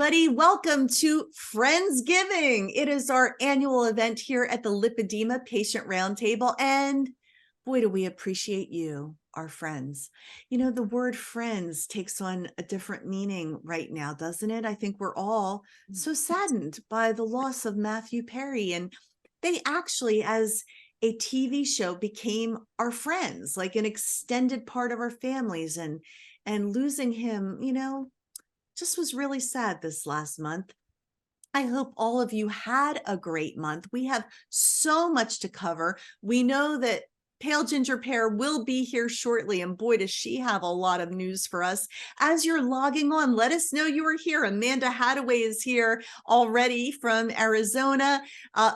everybody. Welcome to Friendsgiving. It is our annual event here at the Lipedema Patient Roundtable. And boy, do we appreciate you, our friends. You know, the word friends takes on a different meaning right now, doesn't it? I think we're all so saddened by the loss of Matthew Perry. And they actually, as a TV show, became our friends, like an extended part of our families. And losing him, you know, just was really sad this last month. I hope all of you had a great month. We have so much to cover. We know that Pale Ginger Pear will be here shortly, and boy, does she have a lot of news for us. As you're logging on, let us know you are here. Amanda Hadaway is here already from Arizona.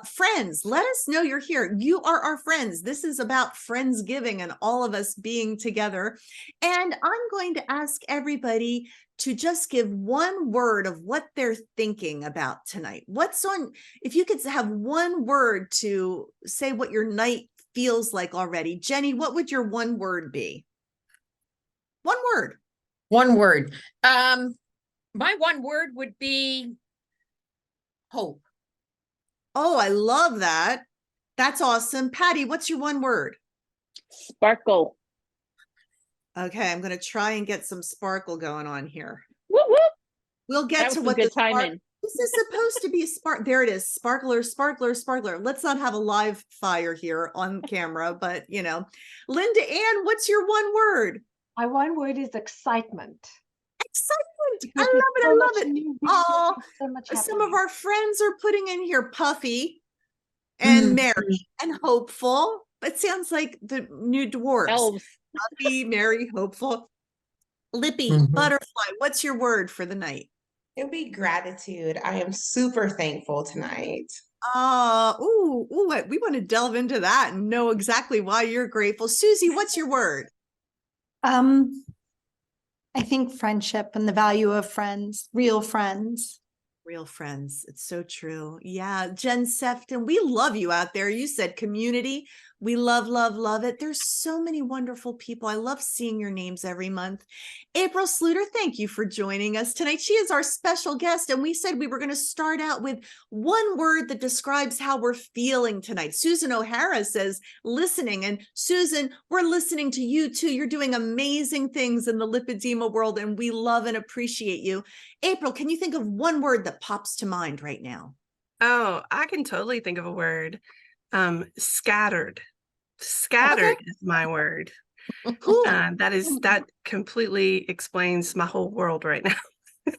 Friends, let us know you're here. You are our friends. This is about Friendsgiving and all of us being together. And I'm going to ask everybody to just give one word of what they're thinking about tonight. What's on, if you could have one word to say what your night feels like already. Jenny, what would your one word be? One word. One word. My one word would be hope. Oh, I love that. That's awesome. Pattie, what's your one word? Sparkle. Okay, I'm going to try and get some sparkle going on here. Whoop, whoop. We'll get to what good timing. This is supposed to be a spark. There it is. Sparkler, sparkler, sparkler. Let's not have a live fire here on camera, but you know, Linda Ann, what's your one word? My one word is excitement. Excitement. I love it. I love it. Oh, so some of our friends are putting in here Puffy and Mary and Hopeful. It sounds like the new dwarves. Elves. Puffy, Mary, Hopeful. Lippy, Butterfly. What's your word for the night? It'll be gratitude. I am super thankful tonight. We want to delve into that and know exactly why you're grateful. Siouxsie, what's your word? I think friendship and the value of friends, real friends. Real friends. It's so true. Yeah. Jen Sefton, we love you out there. You said community. We love, love, love it. There's so many wonderful people. I love seeing your names every month. April Sluder, thank you for joining us tonight. She is our special guest, and we said we were going to start out with one word that describes how we're feeling tonight. Susan O'Hara says listening, and Susan, we're listening to you too. You're doing amazing things in the lipedema world, and we love and appreciate you. April, can you think of one word that pops to mind right now? Oh, I can totally think of a word. Scattered. Scattered is my word. That completely explains my whole world right now.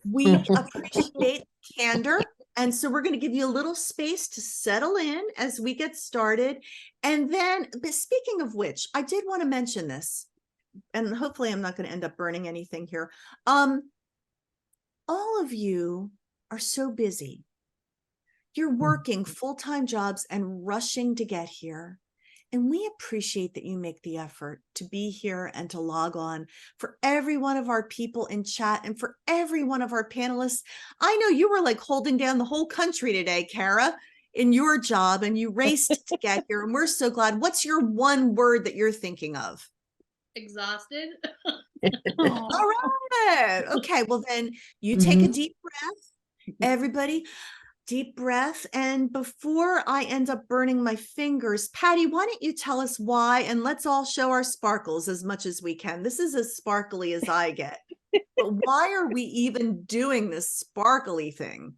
We appreciate candor. And so we're going to give you a little space to settle in as we get started. And then, speaking of which, I did want to mention this, and hopefully I'm not going to end up burning anything here. All of you are so busy. You're working full-time jobs and rushing to get here. And we appreciate that you make the effort to be here and to log on. For every one of our people in chat and for every one of our panelists, I know you were like holding down the whole country today, Cara, in your job, and you raced to get here. And we're so glad. What's your one word that you're thinking of? Exhausted. All right. Okay. Well, then you take a deep breath, everybody. Deep breath. And before I end up burning my fingers, Pattie, why don't you tell us why? And let's all show our sparkles as much as we can. This is as sparkly as I get. But why are we even doing this sparkly thing?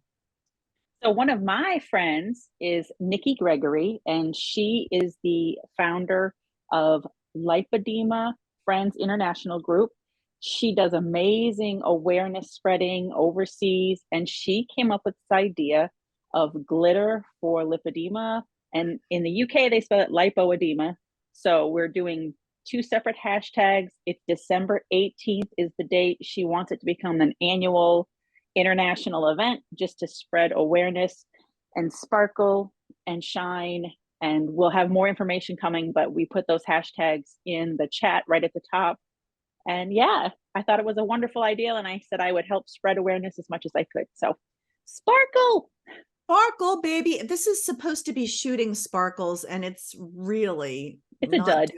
So one of my friends is Nikki Gregory, and she is the founder of Lipedema Friends International Group. She does amazing awareness spreading overseas, and she came up with this idea of glitter for lipedema. And in the UK, they spell it lipoedema. So we're doing two separate hashtags. It's December 18th is the date. She wants it to become an annual international event just to spread awareness and sparkle and shine. And we'll have more information coming, but we put those hashtags in the chat right at the top. And yeah, I thought it was a wonderful idea, and I said I would help spread awareness as much as I could. So sparkle. Sparkle, baby. This is supposed to be shooting sparkles, and it's really a dud.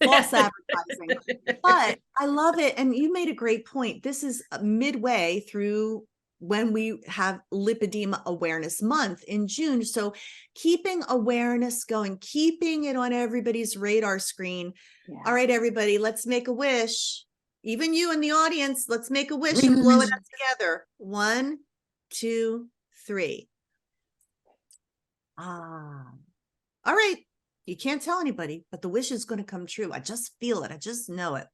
False advertising. But I love it. And you made a great point. This is midway through when we have Lipedema Awareness Month in June. So keeping awareness going, keeping it on everybody's radar screen. Yeah. All right, everybody, let's make a wish. Even you in the audience, let's make a wish and blow it out together. 1, 2, 3. Ah, all right. You can't tell anybody, but the wish is going to come true. I just feel it. I just know it.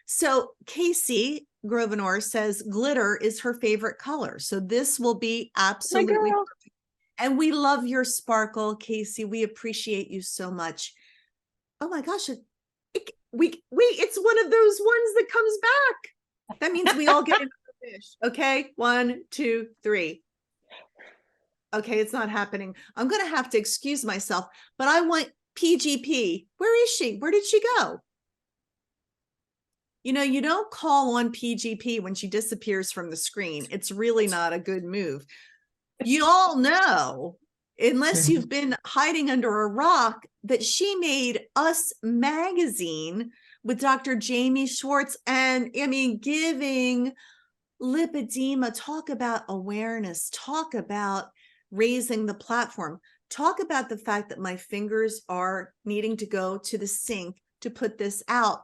So Casey Grosvenor says glitter is her favorite color. So this will be absolutely girl. perfect. And we love your sparkle, Casey. We appreciate you so much. Oh my gosh. It's one of those ones that comes back. That means we all get another wish. Okay. 1, 2, 3. Okay, it's not happening. I'm going to have to excuse myself, but I want PGP. Where is she? Where did she go? You know, you don't call on PGP when she disappears from the screen. It's really not a good move. You all know, unless you've been hiding under a rock, that she made Us magazine with Dr. Jamie Schwartz. And I mean, giving lipedema, talk about awareness, talk about raising the platform, talk about the fact that my fingers are needing to go to the sink to put this out.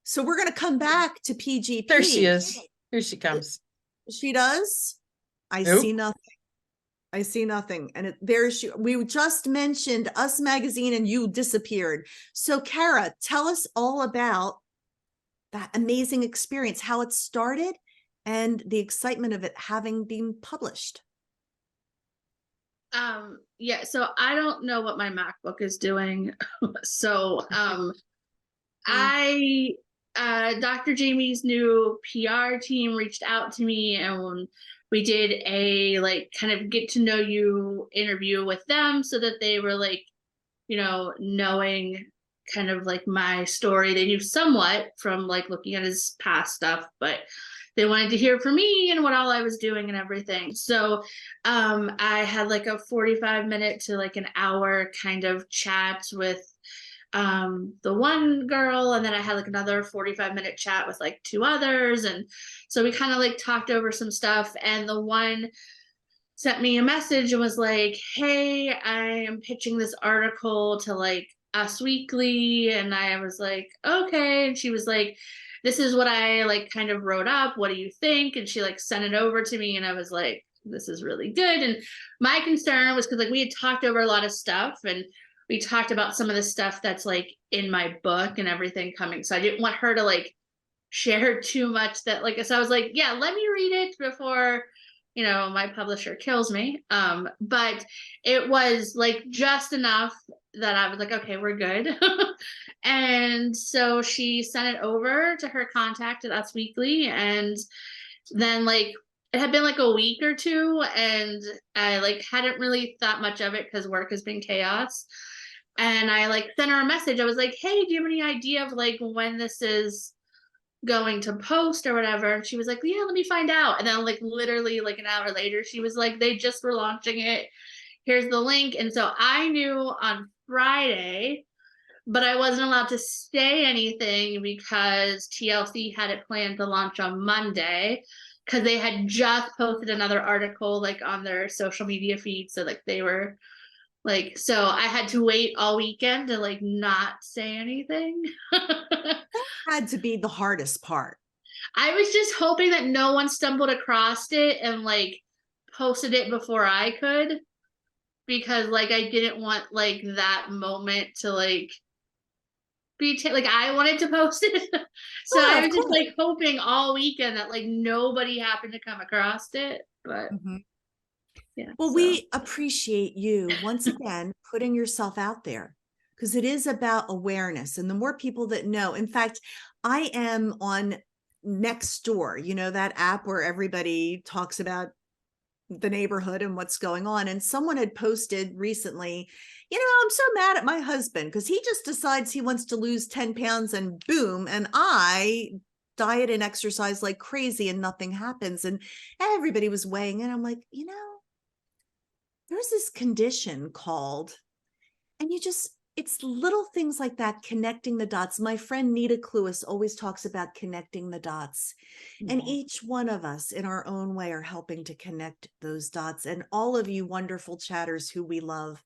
So we're going to come back to PGP. There she is. Here she comes. She does. I Nope. see nothing. I see nothing. And there she, we just mentioned Us magazine and you disappeared. So Cara, tell us all about that amazing experience, how it started and the excitement of it having been published. Yeah, so I don't know what my MacBook is doing. So Dr. Jamie's new PR team reached out to me, and we did a like kind of get to know you interview with them, so that they were like, you know, knowing kind of like my story. They knew somewhat from like looking at his past stuff, but they wanted to hear from me and what all I was doing and everything. So I had like a 45-minute to like an hour kind of chat with the one girl, and then I had like another 45-minute chat with like 2 others. And so we kind of like talked over some stuff, and the one sent me a message and was like, hey, I am pitching this article to like Us Weekly. And I was like, okay. And she was like, this is what I like kind of wrote up. What do you think? And she like sent it over to me, and I was like, this is really good. And my concern was because like we had talked over a lot of stuff, and we talked about some of the stuff that's like in my book and everything coming. So I didn't want her to like share too much that like, so I was like, yeah, let me read it before, you know, my publisher kills me. But it was like just enough that I was like, okay, we're good. And so she sent it over to her contact at Us Weekly. And then like, it had been like a week or 2, and I like hadn't really thought much of it because work has been chaos. And I like sent her a message. I was like, hey, do you have any idea of like when this is going to post or whatever? And she was like, yeah, let me find out. And then like literally like an hour later, she was like, they just were launching it. Here's the link. And so I knew on Friday, but I wasn't allowed to say anything because TLC had it planned to launch on Monday, because they had just posted another article like on their social media feed. So like they were like, so I had to wait all weekend to like not say anything. That had to be the hardest part. I was just hoping that no one stumbled across it and like posted it before I could, because like I didn't want like that moment to like be like I wanted to post it. So Yeah, I of was just course. like hoping all weekend that like nobody happened to come across it. But yeah. Well, so. we appreciate you once again putting yourself out there, because it is about awareness. And the more people that know, in fact, I am on Nextdoor, you know, that app where everybody talks about the neighborhood and what's going on. And someone had posted recently, you know, I'm so mad at my husband because he just decides he wants to lose 10 pounds and boom. And I diet and exercise like crazy and nothing happens. And everybody was weighing in. I'm like, you know, there's this condition called, and you just, it's little things like that, connecting the dots. My friend Nita Cluis always talks about connecting the dots. And Yeah. each one of us in our own way are helping to connect those dots. And all of you wonderful chatters who we love.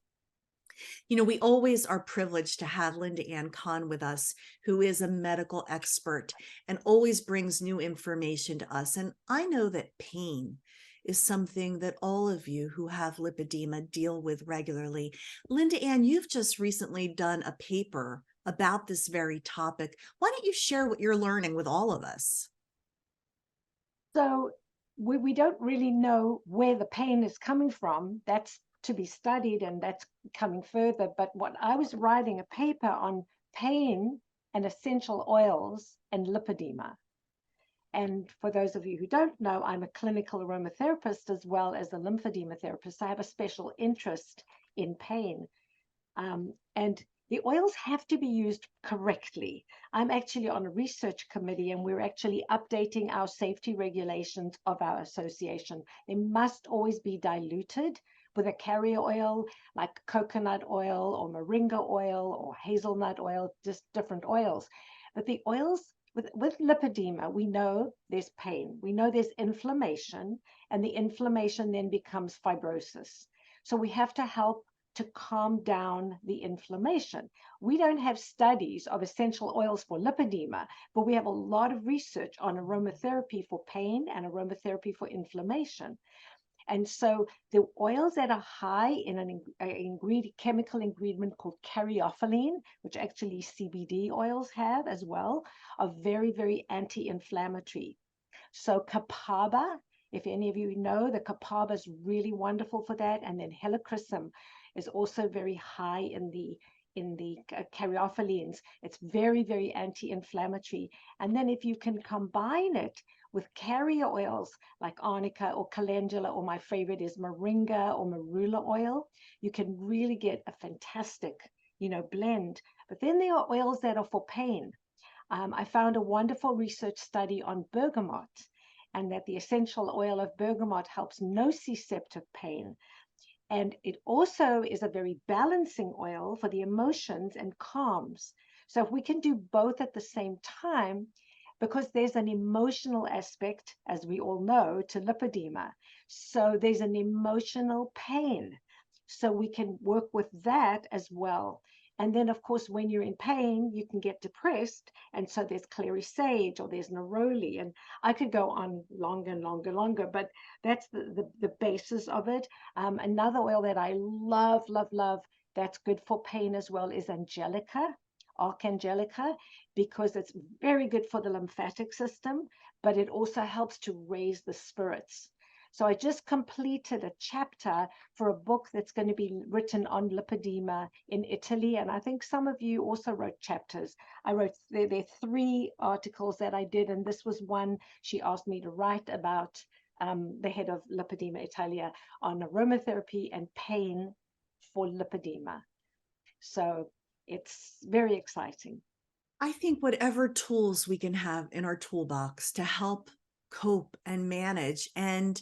You know, we always are privileged to have Linda Ann Kahn with us, who is a medical expert and always brings new information to us. And I know that pain is something that all of you who have lipedema deal with regularly. Linda Ann, you've just recently done a paper about this very topic. Why don't you share what you're learning with all of us? So we don't really know where the pain is coming from. That's to be studied, and that's coming further. But what I was writing a paper on pain and essential oils and lipedema. And for those of you who don't know, I'm a clinical aromatherapist as well as a lymphedema therapist. I have a special interest in pain. And the oils have to be used correctly. I'm actually on a research committee, and we're actually updating our safety regulations of our association. They must always be diluted with a carrier oil like coconut oil or moringa oil or hazelnut oil, just different oils. But the oils with lipedema, we know there's pain, we know there's inflammation, and the inflammation then becomes fibrosis. So we have to help to calm down the inflammation. We don't have studies of essential oils for lipedema, but we have a lot of research on aromatherapy for pain and aromatherapy for inflammation. And so the oils that are high in an chemical ingredient called caryophyllene, which actually CBD oils have as well, are very, very anti-inflammatory. So copaiba, if any of you know, the copaiba is really wonderful for that. And then helichrysum is also very high in the caryophyllene. It's very, very anti-inflammatory. And then if you can combine it with carrier oils like arnica or calendula, or my favorite is moringa or marula oil, you can really get a fantastic, blend. But then there are oils that are for pain. I found a wonderful research study on bergamot, and that the essential oil of bergamot helps nociceptive pain. And it also is a very balancing oil for the emotions and calms. So if we can do both at the same time, because there's an emotional aspect, as we all know, to lipedema. So there's an emotional pain. So we can work with that as well. And then, of course, when you're in pain, you can get depressed. And so there's clary sage or there's neroli. And I could go on longer and longer, but that's the basis of it. Another oil that I love, that's good for pain as well is Angelica, Archangelica, because it's very good for the lymphatic system, but it also helps to raise the spirits. So I just completed a chapter for a book that's going to be written on lipedema in Italy. And I think some of you also wrote chapters. There are 3 articles that I did, and this was one she asked me to write about the head of Lipedema Italia on aromatherapy and pain for lipedema. So it's very exciting. I think whatever tools we can have in our toolbox to help cope and manage. And,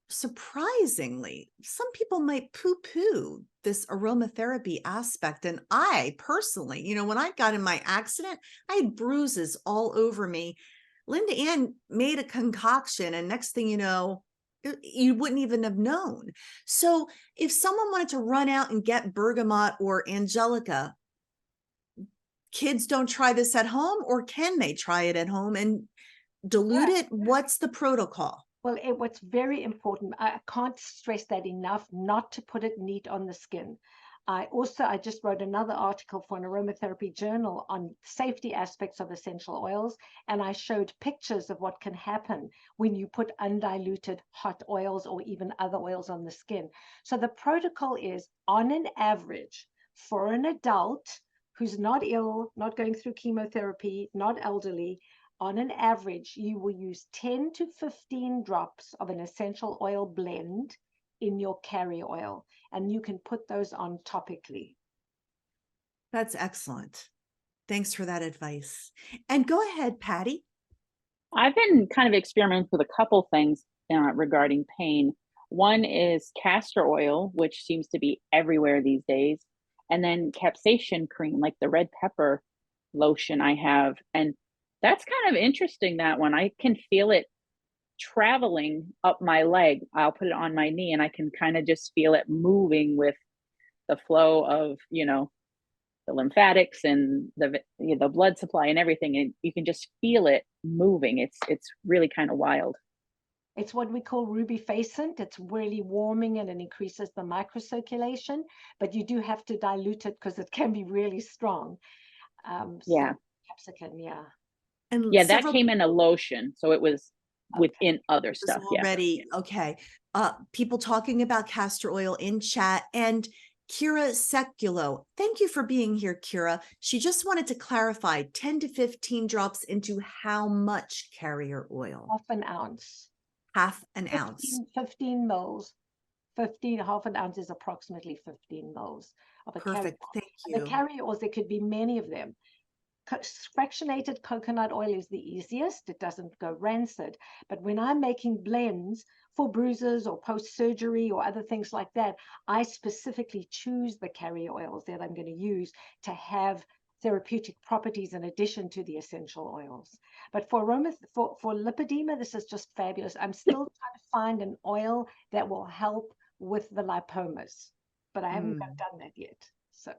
surprisingly, some people might poo-poo this aromatherapy aspect. And I personally, when I got in my accident, I had bruises all over me. Linda Ann made a concoction, and next thing you know, you wouldn't even have known. So if someone wanted to run out and get bergamot or angelica, kids don't try this at home, or can they try it at home and dilute it? What's the protocol? Well, what's very important, I can't stress that enough, not to put it neat on the skin. I just wrote another article for an aromatherapy journal on safety aspects of essential oils, and I showed pictures of what can happen when you put undiluted hot oils or even other oils on the skin. So the protocol is, on an average, for an adult who's not ill, not going through chemotherapy, not elderly, on an average, you will use 10 to 15 drops of an essential oil blend in your carrier oil, and you can put those on topically. That's excellent. Thanks for that advice. And go ahead, Pattie. I've been kind of experimenting with a couple things regarding pain. One is castor oil, which seems to be everywhere these days. and then capsaicin cream, like the red pepper lotion I have. And that's kind of interesting, that one. I can feel it traveling up my leg. I'll put it on my knee and I can kind of just feel it moving with the flow of, the lymphatics and the blood supply and everything. And you can just feel it moving. It's really kind of wild. It's what we call rubefacient. It's really warming and it increases the microcirculation, but you do have to dilute it because it can be really strong. Yeah. So capsicum, yeah. And Yeah, that came in a lotion, so it was within other was stuff. already okay. People talking about castor oil in chat, and Kira Seculo, thank you for being here, Kira. She just wanted to clarify 10 to 15 drops into how much carrier oil? Half an ounce. Half an ounce. 15 mils. Half an ounce is approximately 15 mils of a Perfect. carrier. Thank And you. the carrier oils, there could be many of them. Fractionated coconut oil is the easiest. It doesn't go rancid. But when I'm making blends for bruises or post-surgery or other things like that, I specifically choose the carrier oils that I'm going to use to have therapeutic properties in addition to the essential oils. But for lipedema, this is just fabulous. I'm still trying to find an oil that will help with the lipomas, but I haven't done that yet. So.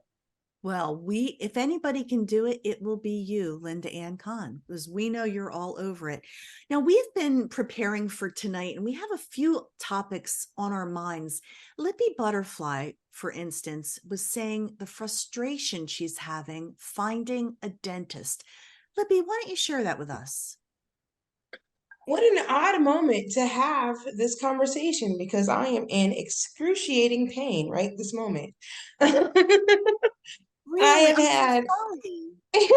Well, if anybody can do it, it will be you, Linda Ann Kahn, because we know you're all over it. Now, we've been preparing for tonight, and we have a few topics on our minds. Lippy Butterfly, for instance, was saying the frustration she's having finding a dentist. Lippy, why don't you share that with us? What an odd moment to have this conversation, because I am in excruciating pain right this moment. Really? I have I'm had. sorry.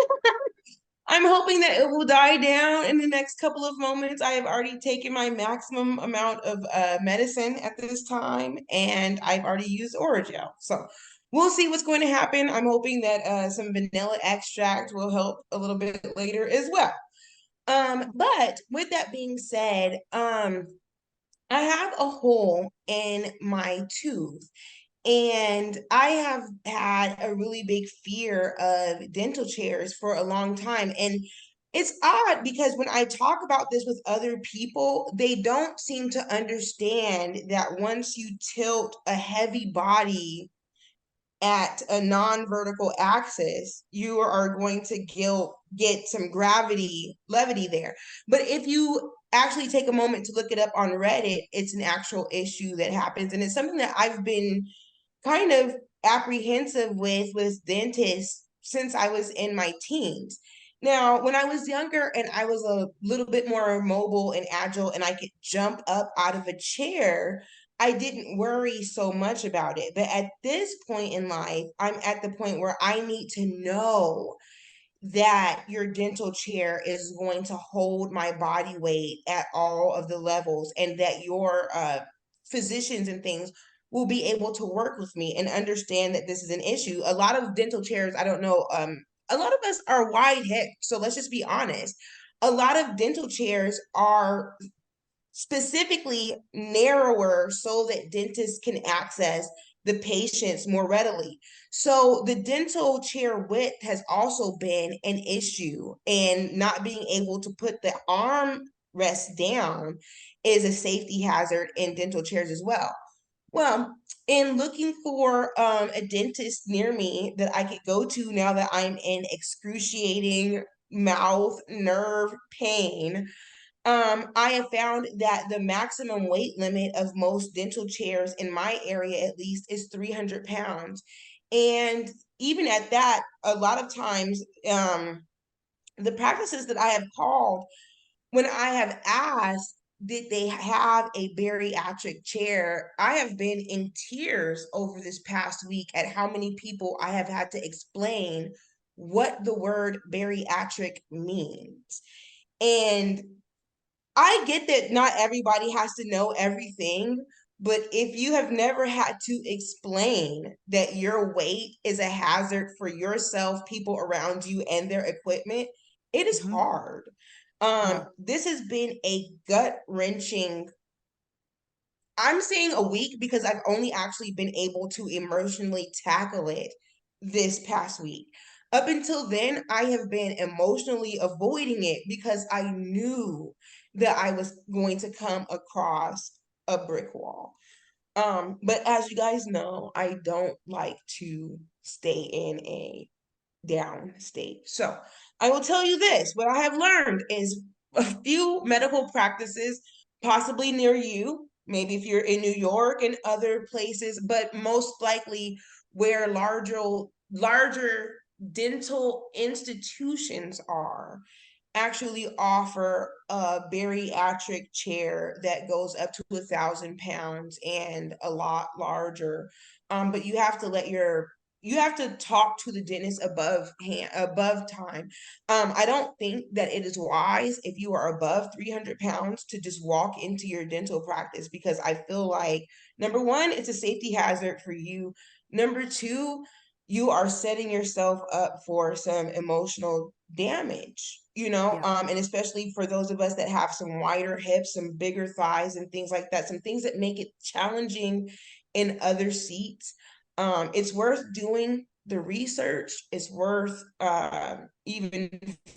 I'm hoping that it will die down in the next couple of moments. I have already taken my maximum amount of medicine at this time, and I've already used Oragel. So we'll see what's going to happen. I'm hoping that some vanilla extract will help a little bit later as well. But with that being said, I have a hole in my tooth. And I have had a really big fear of dental chairs for a long time. And it's odd because when I talk about this with other people, they don't seem to understand that once you tilt a heavy body at a non-vertical axis, you are going to get some levity there. But if you actually take a moment to look it up on Reddit, it's an actual issue that happens. And it's something that I've been kind of apprehensive with dentists since I was in my teens. Now, when I was younger and I was a little bit more mobile and agile and I could jump up out of a chair, I didn't worry so much about it. But at this point in life, I'm at the point where I need to know that your dental chair is going to hold my body weight at all of the levels, and that your physicians and things will be able to work with me and understand that this is an issue. A lot of dental chairs, I don't know, a lot of us are wide hipped. So let's just be honest. A lot of dental chairs are specifically narrower so that dentists can access the patients more readily. So the dental chair width has also been an issue, and not being able to put the arm rest down is a safety hazard in dental chairs as well. Well, in looking for a dentist near me that I could go to now that I'm in excruciating mouth nerve pain, I have found that the maximum weight limit of most dental chairs in my area, at least, is 300 pounds. And even at that, a lot of times, the practices that I have called, when I have asked, did they have a bariatric chair, I have been in tears over this past week at how many people I have had to explain what the word bariatric means. And I get that not everybody has to know everything, but if you have never had to explain that your weight is a hazard for yourself, people around you, and their equipment, it is hard. This has been a gut-wrenching, I'm saying a week because I've only actually been able to emotionally tackle it this past week. Up until then, I have been emotionally avoiding it because I knew that I was going to come across a brick wall. But as you guys know, I don't like to stay in a down state. So I will tell you this, what I have learned is a few medical practices, possibly near you, maybe if you're in New York and other places, but most likely where larger dental institutions are, actually offer a bariatric chair that goes up to 1,000 pounds and a lot larger. But you have to talk to the dentist above time. I don't think that it is wise if you are above 300 pounds to just walk into your dental practice, because I feel like, number one, it's a safety hazard for you. Number two, you are setting yourself up for some emotional damage, Yeah. and especially for those of us that have some wider hips, some bigger thighs and things like that, some things that make it challenging in other seats. It's worth doing the research. It's worth even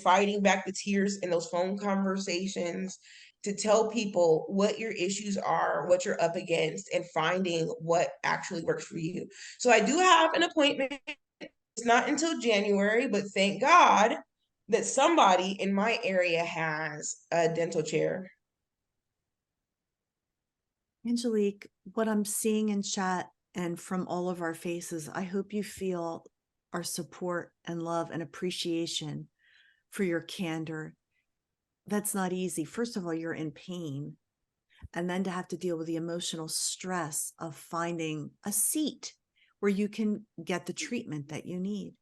fighting back the tears in those phone conversations to tell people what your issues are, what you're up against, and finding what actually works for you. So I do have an appointment. It's not until January, but thank God that somebody in my area has a dental chair. Angelique, what I'm seeing in chat and from all of our faces, I hope you feel our support and love and appreciation for your candor. That's not easy. First of all, you're in pain. And then to have to deal with the emotional stress of finding a seat where you can get the treatment that you need.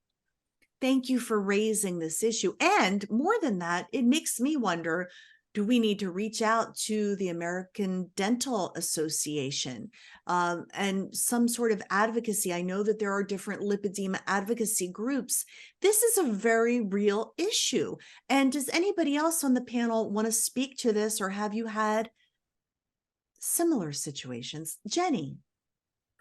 Thank you for raising this issue. And more than that, it makes me wonder, do we need to reach out to the American Dental Association and some sort of advocacy? I know that there are different lipedema advocacy groups. This is a very real issue. And does anybody else on the panel want to speak to this, or have you had similar situations? Jenny.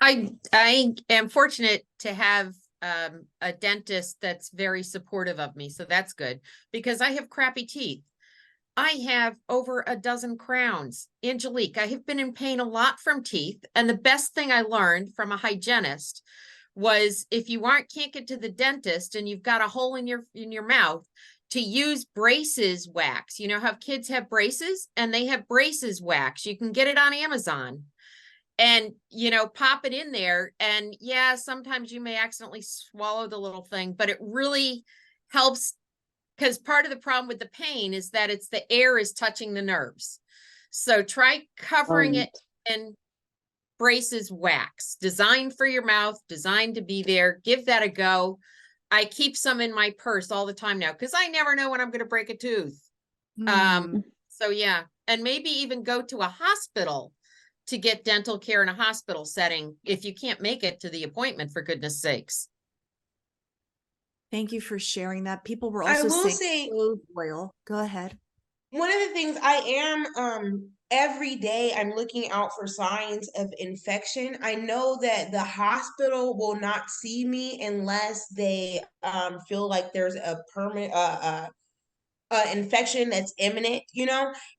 I am fortunate to have a dentist that's very supportive of me, so that's good, because I have crappy teeth. I have over a dozen crowns. Angelique, I have been in pain a lot from teeth, and the best thing I learned from a hygienist was, if you can't get to the dentist and you've got a hole in your mouth, to use braces wax. You know how kids have braces, and they have braces wax. You can get it on Amazon. And, pop it in there. And yeah, sometimes you may accidentally swallow the little thing, but it really helps, because part of the problem with the pain is that the air is touching the nerves. So try covering it in braces wax, designed for your mouth, designed to be there. Give that a go. I keep some in my purse all the time now, because I never know when I'm going to break a tooth. So yeah, and maybe even go to a hospital to get dental care in a hospital setting if you can't make it to the appointment, for goodness sakes. Thank you for sharing that. People were also saying clove oil. Go ahead. One of the things I am every day I'm looking out for signs of infection. I know that the hospital will not see me unless they feel like there's a permanent infection that's imminent,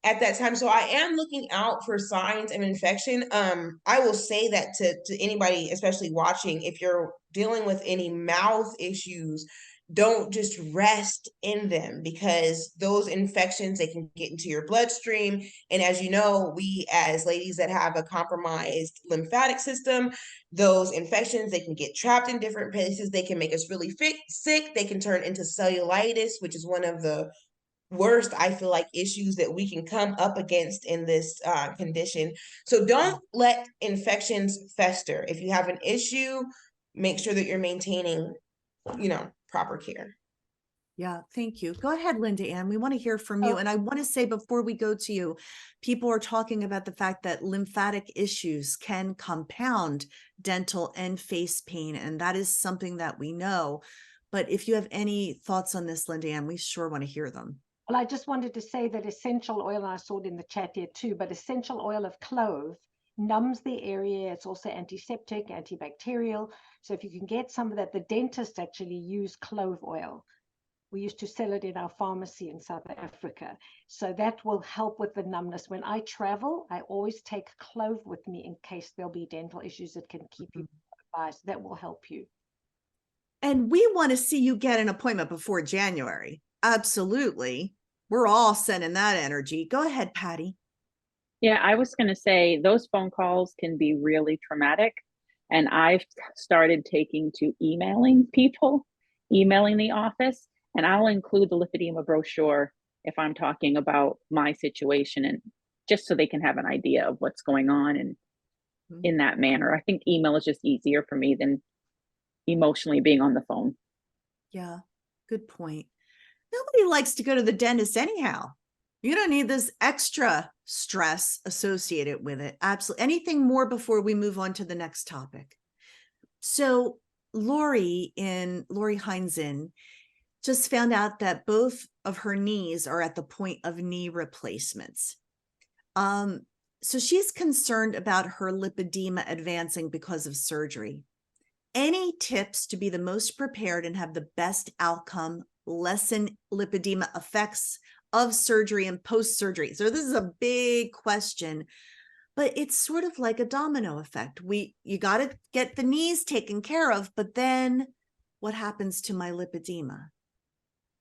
at that time. So I am looking out for signs of infection. I will say that to anybody, especially watching, if you're dealing with any mouth issues, don't just rest in them, because those infections, they can get into your bloodstream. And as you know, we as ladies that have a compromised lymphatic system, those infections, they can get trapped in different places. They can make us really sick. They can turn into cellulitis, which is one of the worst, I feel like, issues that we can come up against in this condition. So don't let infections fester. If you have an issue, make sure that you're maintaining, proper care. Yeah, thank you. Go ahead, Linda Ann. We want to hear from you. And I want to say, before we go to you, people are talking about the fact that lymphatic issues can compound dental and face pain. And that is something that we know. But if you have any thoughts on this, Linda Ann, we sure want to hear them. Well, I just wanted to say that essential oil, and I saw it in the chat here too, but essential oil of clove numbs the area. It's also antiseptic, antibacterial. So if you can get some of that, the dentists actually use clove oil. We used to sell it in our pharmacy in South Africa. So that will help with the numbness. When I travel, I always take clove with me in case there'll be dental issues that can keep you by. So that will help you. And we want to see you get an appointment before January. Absolutely. We're all sending that energy. Go ahead, Pattie. Yeah, I was going to say those phone calls can be really traumatic. And I've started taking to emailing people, emailing the office, and I'll include the lipedema brochure if I'm talking about my situation, and just so they can have an idea of what's going on and in that manner. I think email is just easier for me than emotionally being on the phone. Yeah, good point. Nobody likes to go to the dentist anyhow. You don't need this extra stress associated with it. Absolutely. Anything more before we move on to the next topic? So Lori Heinzen just found out that both of her knees are at the point of knee replacements. So she's concerned about her lipedema advancing because of surgery. Any tips to be the most prepared and have the best outcome, lessen lipedema effects of surgery and post-surgery? So this is a big question, but it's sort of like a domino effect. You got to get the knees taken care of, but then what happens to my lipedema?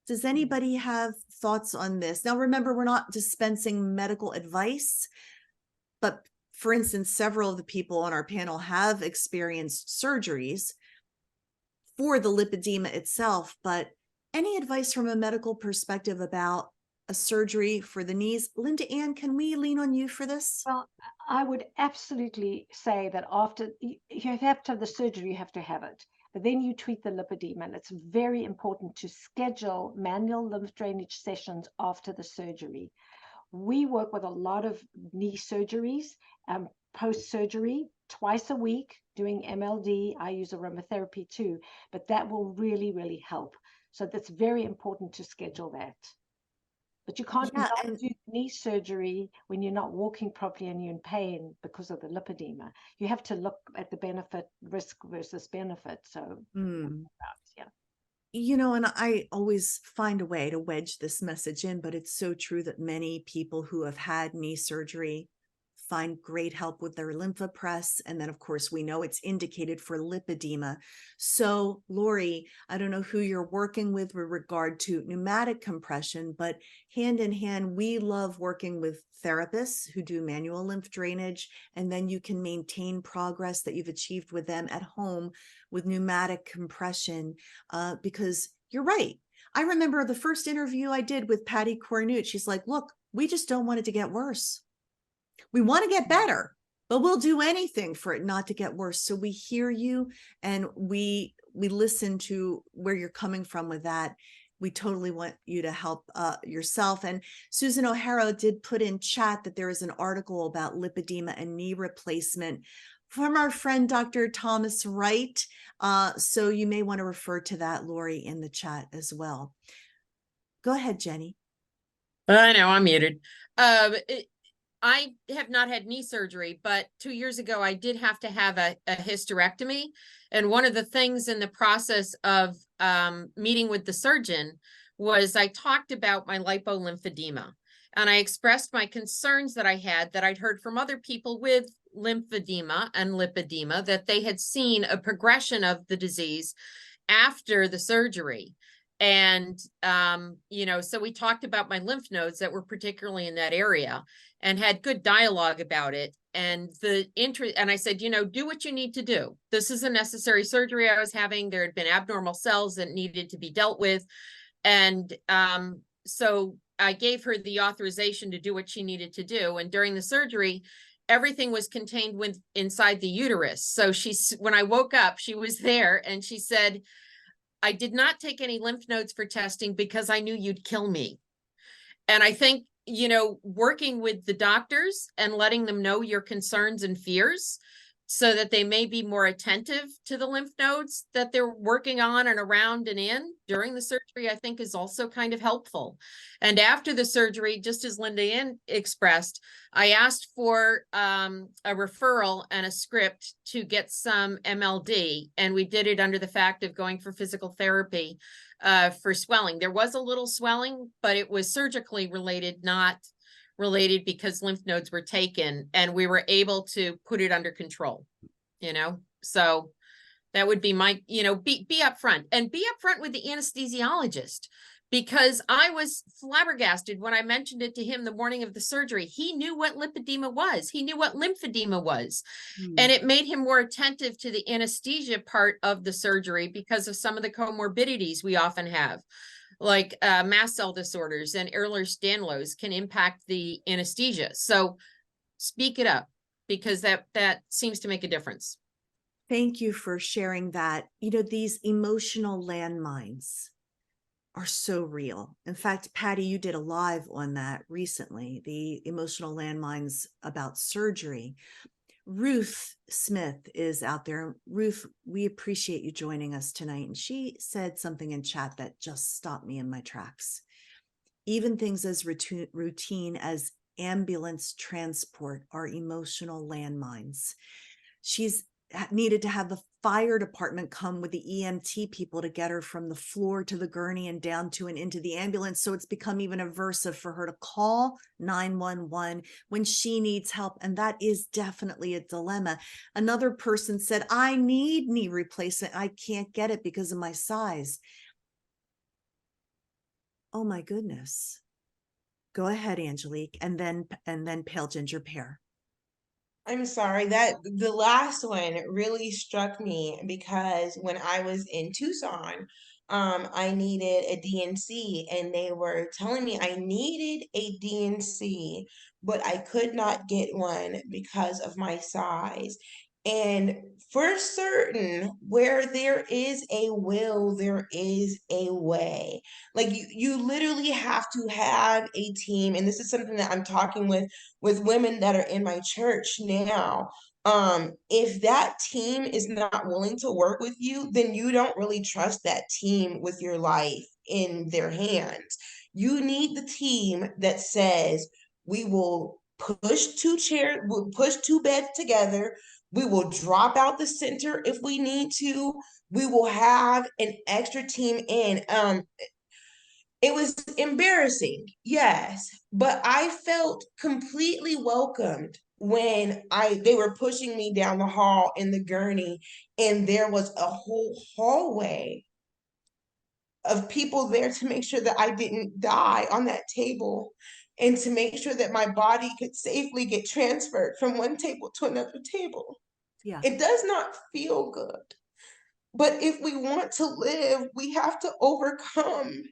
Does anybody have thoughts on this? Now, remember, we're not dispensing medical advice, but for instance, several of the people on our panel have experienced surgeries for the lipedema itself, but any advice from a medical perspective about a surgery for the knees? Linda Ann, can we lean on you for this? Well, I would absolutely say that after you have to have the surgery, you have to have it. But then you treat the lipedema, and it's very important to schedule manual lymph drainage sessions after the surgery. We work with a lot of knee surgeries, post-surgery, twice a week doing MLD. I use aromatherapy too, but that will really, really help. So that's very important to schedule that. But you can't not do knee surgery when you're not walking properly and you're in pain because of the lipedema. You have to look at the benefit, risk versus benefit. So, yeah. You know, and I always find a way to wedge this message in, but it's so true that many people who have had knee surgery find great help with their Lympha press. And then, of course, we know it's indicated for lipedema. So, Lori, I don't know who you're working with regard to pneumatic compression, but hand in hand, we love working with therapists who do manual lymph drainage, and then you can maintain progress that you've achieved with them at home with pneumatic compression, because you're right. I remember the first interview I did with Pattie Cornute. She's like, look, we just don't want it to get worse. We want to get better, but we'll do anything for it not to get worse. So we hear you, and we listen to where you're coming from with that. We totally want you to help yourself. And Susan O'Hara did put in chat that there is an article about lipedema and knee replacement from our friend, Dr. Thomas Wright. So you may want to refer to that, Lori, in the chat as well. Go ahead, Jenny. I know, I'm muted. I have not had knee surgery, but 2 years ago, I did have to have a hysterectomy. And one of the things in the process of meeting with the surgeon was I talked about my lipolymphedema. And I expressed my concerns that I had, that I'd heard from other people with lymphedema and lipedema, that they had seen a progression of the disease after the surgery. And, you know, so we talked about my lymph nodes that were particularly in that area and had good dialogue about it. And I said, you know, do what you need to do. This is a necessary surgery I was having. There had been abnormal cells that needed to be dealt with. And so I gave her the authorization to do what she needed to do. And during the surgery, everything was contained inside the uterus. So when I woke up, she was there, and she said, I did not take any lymph nodes for testing because I knew you'd kill me. And I think, you know, working with the doctors and letting them know your concerns and fears so that they may be more attentive to the lymph nodes that they're working on and around and in during the surgery, I think is also kind of helpful. And after the surgery, just as Linda Ann expressed, I asked for a referral and a script to get some MLD, and we did it under the fact of going for physical therapy for swelling. There was a little swelling, but it was surgically related, not related because lymph nodes were taken, and we were able to put it under control, so that would be my, be upfront, and be upfront with the anesthesiologist, because I was flabbergasted when I mentioned it to him the morning of the surgery. He knew what lipedema was. He knew what lymphedema was. And it made him more attentive to the anesthesia part of the surgery because of some of the comorbidities we often have, like mast cell disorders and Ehlers-Danlos can impact the anesthesia. So speak it up, because that seems to make a difference. Thank you for sharing that. These emotional landmines are so real. In fact, Pattie, you did a live on that recently, the emotional landmines about surgery. Ruth Smith is out there. Ruth, we appreciate you joining us tonight. And she said something in chat that just stopped me in my tracks. Even things as routine as ambulance transport are emotional landmines. She's needed to have the fire department come with the EMT people to get her from the floor to the gurney and down to and into the ambulance. So it's become even aversive for her to call 911 when she needs help. And that is definitely a dilemma. Another person said, I need knee replacement. I can't get it because of my size. Oh my goodness. Go ahead, Angelique, and then Pale Ginger Pear. I'm sorry, that the last one really struck me because when I was in Tucson, I needed a DNC, and they were telling me I needed a DNC, but I could not get one because of my size. And for certain, where there is a will, there is a way. Like you literally have to have a team, and this is something that I'm talking with women that are in my church now. If that team is not willing to work with you, then you don't really trust that team with your life in their hands. You need the team that says, we will push we'll push two beds together, we will drop out the center if we need to, we will have an extra team in. It was embarrassing, yes, but I felt completely welcomed when they were pushing me down the hall in the gurney, and there was a whole hallway of people there to make sure that I didn't die on that table, and to make sure that my body could safely get transferred from one table to another table. Yeah. It does not feel good, but if we want to live, we have to overcome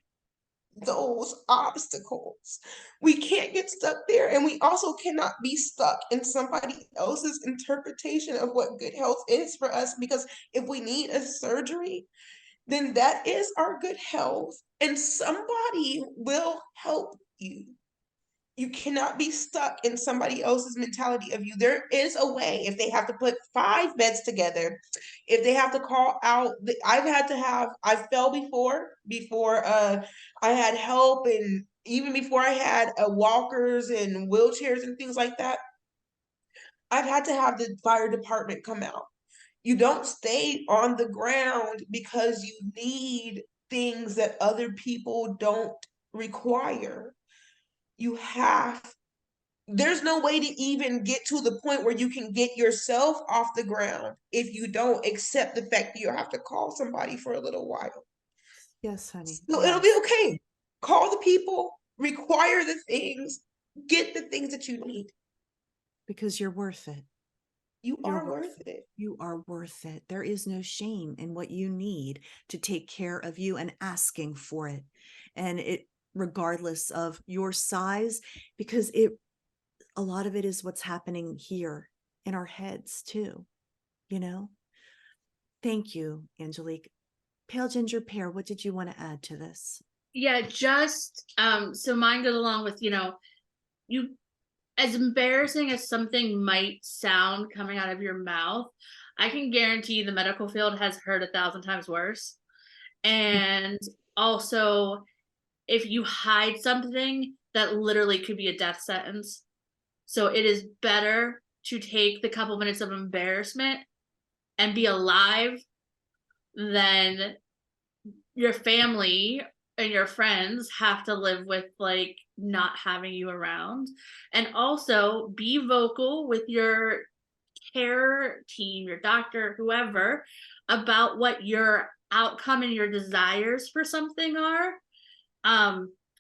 those obstacles. We can't get stuck there, and we also cannot be stuck in somebody else's interpretation of what good health is for us, because if we need a surgery, then that is our good health, and somebody will help you. You cannot be stuck in somebody else's mentality of you. There is a way. If they have to put 5 beds together, if they have to call out, I fell before I had help, and even before I had walkers and wheelchairs and things like that, I've had to have the fire department come out. You don't stay on the ground because you need things that other people don't require. There's no way to even get to the point where you can get yourself off the ground if you don't accept the fact that you have to call somebody for a little while. Yes, honey. So yes. It'll be okay. Call the people, require the things, get the things that you need. Because you're worth it. You are worth it. You are worth it. There is no shame in what you need to take care of you and asking for it. And it, regardless of your size, because a lot of it is what's happening here in our heads too, Thank you, Angelique. Pale Ginger Pear, what did you want to add to this? Yeah, just so mine goes along with, you as embarrassing as something might sound coming out of your mouth, I can guarantee the medical field has heard 1,000 times worse. And also, if you hide something, that literally could be a death sentence. So it is better to take the couple minutes of embarrassment and be alive than your family and your friends have to live with like not having you around. And also be vocal with your care team, your doctor, whoever, about what your outcome and your desires for something are.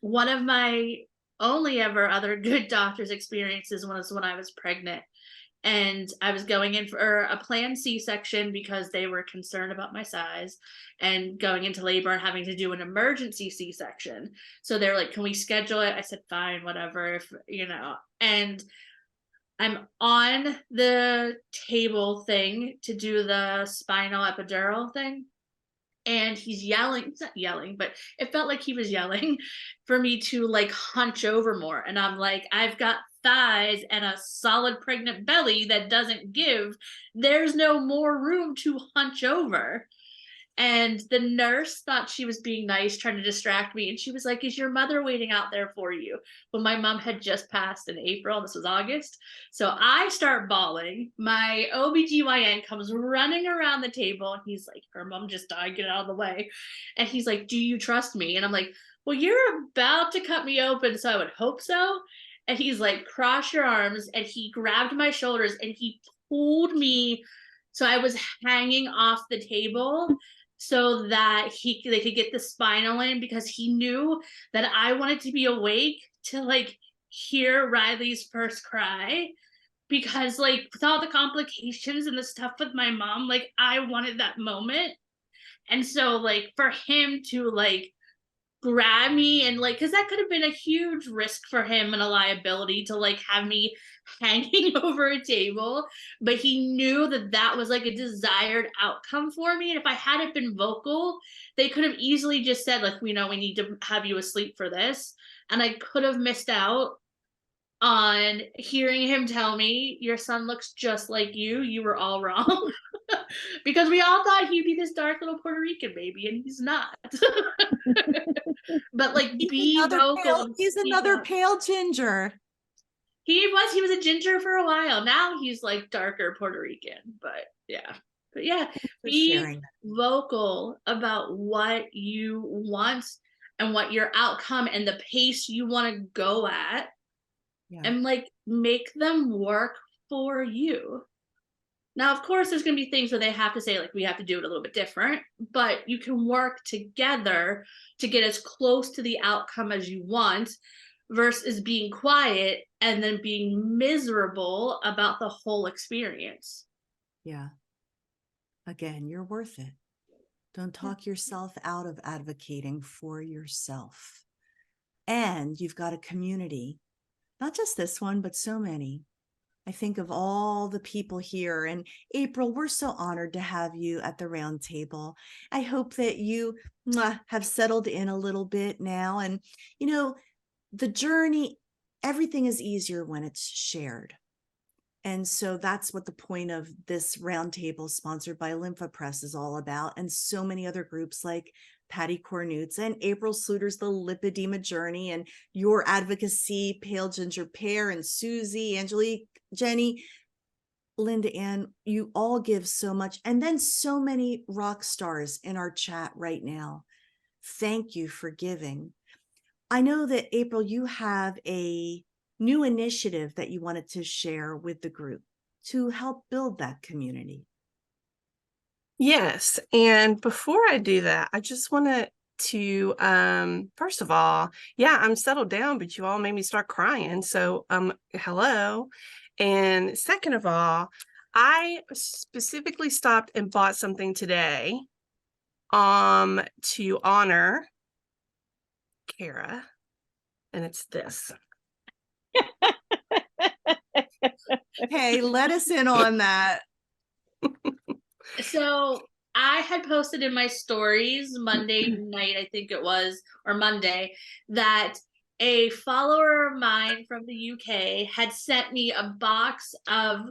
One of my only ever other good doctor's experiences was when I was pregnant, and I was going in for a planned C-section because they were concerned about my size and going into labor and having to do an emergency C-section. So they were like, can we schedule it? I said, fine, whatever, if you know. And I'm on the table thing to do the spinal epidural thing. And he's yelling, it's not yelling, but it felt like he was yelling for me to like hunch over more. And I'm like, I've got thighs and a solid pregnant belly that doesn't give. There's no more room to hunch over. And the nurse thought she was being nice, trying to distract me. And she was like, is your mother waiting out there for you? Well, my mom had just passed in April. This was August. So I start bawling. My OBGYN comes running around the table. And he's like, her mom just died. Get out of the way. And he's like, do you trust me? And I'm like, well, you're about to cut me open, so I would hope so. And he's like, cross your arms. And he grabbed my shoulders and he pulled me. So I was hanging off the table so that they could get the spinal in, because he knew that I wanted to be awake to like hear Riley's first cry, because like with all the complications and the stuff with my mom, like I wanted that moment. And so like for him to like grab me and like, because that could have been a huge risk for him and a liability to like have me hanging over a table, but he knew that that was like a desired outcome for me. And if I hadn't been vocal, they could have easily just said like, we know we need to have you asleep for this, and I could have missed out on hearing him tell me, your son looks just like you were all wrong. Because we all thought he'd be this dark little Puerto Rican baby, and he's not. But like, be vocal. He's another pale ginger. He was a ginger for a while. Now he's like darker Puerto Rican, but yeah, be vocal about what you want and what your outcome and the pace you want to go at. Yeah. And like make them work for you. Now, of course, there's going to be things where they have to say, like, we have to do it a little bit different, but you can work together to get as close to the outcome as you want, versus being quiet and then being miserable about the whole experience. Yeah. Again, you're worth it. Don't talk yourself out of advocating for yourself. And you've got a community. Not just this one, but so many. I think of all the people here. And April, we're so honored to have you at the round table. I hope that you have settled in a little bit now. And, you know, the journey, everything is easier when it's shared. And so that's what the point of this roundtable sponsored by Lympha Press is all about. And so many other groups like Pattie Cornute's and April Sluder's The Lipedema Journey, and your advocacy, Pale Ginger Pear, and Susie, Angelique, Jenny, Linda Ann, you all give so much. And then so many rock stars in our chat right now. Thank you for giving. I know that, April, you have a new initiative that you wanted to share with the group to help build that community. Yes. And before I do that, I just wanted to, first of all, yeah, I'm settled down, but you all made me start crying. So, hello. And second of all, I specifically stopped and bought something today, to honor Cara, and it's this. Hey, let us in on that. So I had posted in my stories Monday night, I think it was, or Monday, that a follower of mine from the UK had sent me a box of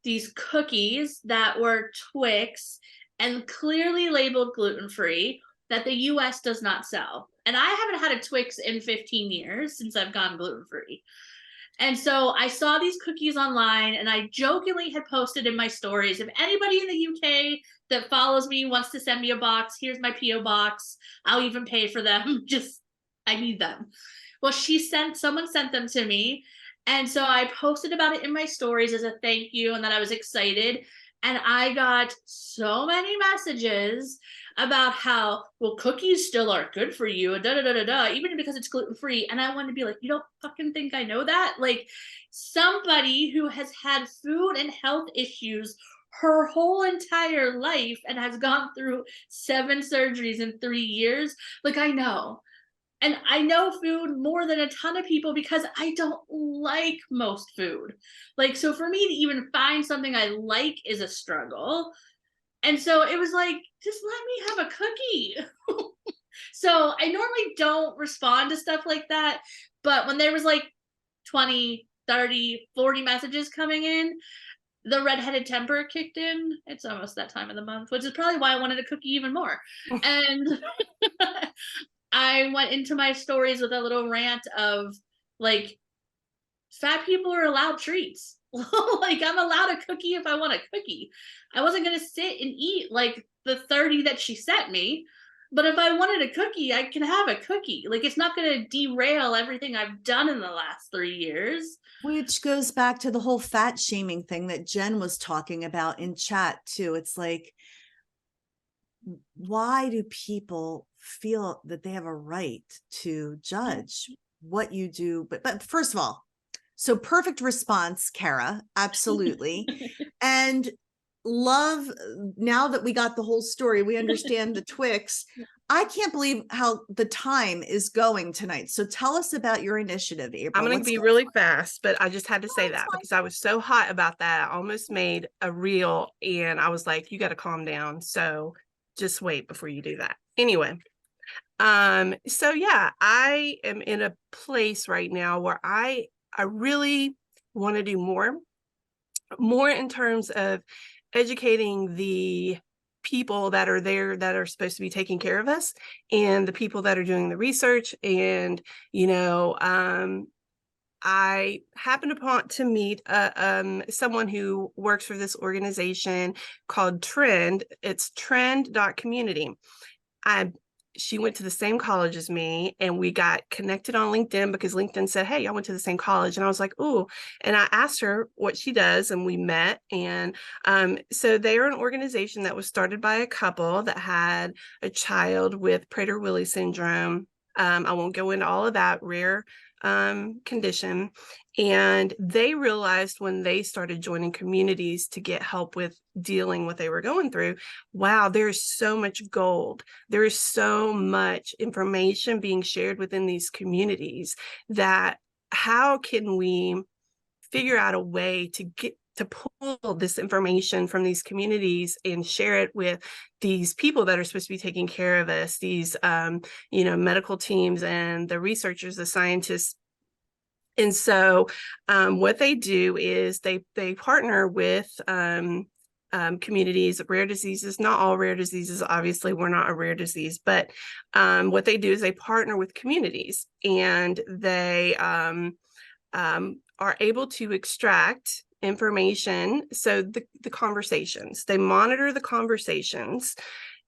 these cookies that were Twix and clearly labeled gluten-free that the US does not sell. And I haven't had a Twix in 15 years since I've gone gluten-free. And so I saw these cookies online, and I jokingly had posted in my stories, if anybody in the UK that follows me wants to send me a box, here's my PO box. I'll even pay for them. Just, I need them. Well, someone sent them to me. And so I posted about it in my stories as a thank you, and that I was excited. And I got so many messages about how, well, cookies still are good for you, even because it's gluten-free. And I wanted to be like, you don't fucking think I know that? Like, somebody who has had food and health issues her whole entire life and has gone through 7 surgeries in 3 years, like, I know. And I know food more than a ton of people because I don't like most food. Like, so for me to even find something I like is a struggle. And so it was like, just let me have a cookie. So I normally don't respond to stuff like that. But when there was like 20, 30, 40 messages coming in, the redheaded temper kicked in. It's almost that time of the month, which is probably why I wanted a cookie even more. And I went into my stories with a little rant of like, fat people are allowed treats. Like, I'm allowed a cookie if I want a cookie. I wasn't going to sit and eat like the 30 that she sent me. But if I wanted a cookie, I can have a cookie. Like, it's not going to derail everything I've done in the last 3 years. Which goes back to the whole fat shaming thing that Jen was talking about in chat too. It's like, why do people feel that they have a right to judge what you do? But first of all, so perfect response, Cara, absolutely. And love, now that we got the whole story, we understand the Twix. I can't believe how the time is going tonight. So tell us about your initiative, April. I'm going to be really fast, but I just had to say that because I was so hot about that. I almost made a reel and I was like, you got to calm down. So just wait before you do that. Anyway, so yeah, I am in a place right now where I really want to do more in terms of educating the people that are there that are supposed to be taking care of us and the people that are doing the research. And, you know, I happened to meet someone who works for this organization called Trend. It's trend.community. She went to the same college as me, and we got connected on LinkedIn because LinkedIn said, hey, I went to the same college. And I was like, ooh, and I asked her what she does, and we met. And so they are an organization that was started by a couple that had a child with Prader-Willi syndrome. I won't go into all of that rare condition. And they realized when they started joining communities to get help with dealing what they were going through, wow, there's so much gold. There is so much information being shared within these communities that how can we figure out a way to get to pull this information from these communities and share it with these people that are supposed to be taking care of us, these, you know, medical teams and the researchers, the scientists. And so what they do is they partner with communities, rare diseases, not all rare diseases, obviously we're not a rare disease, but what they do is they partner with communities, and they are able to extract information. So the conversations, they monitor the conversations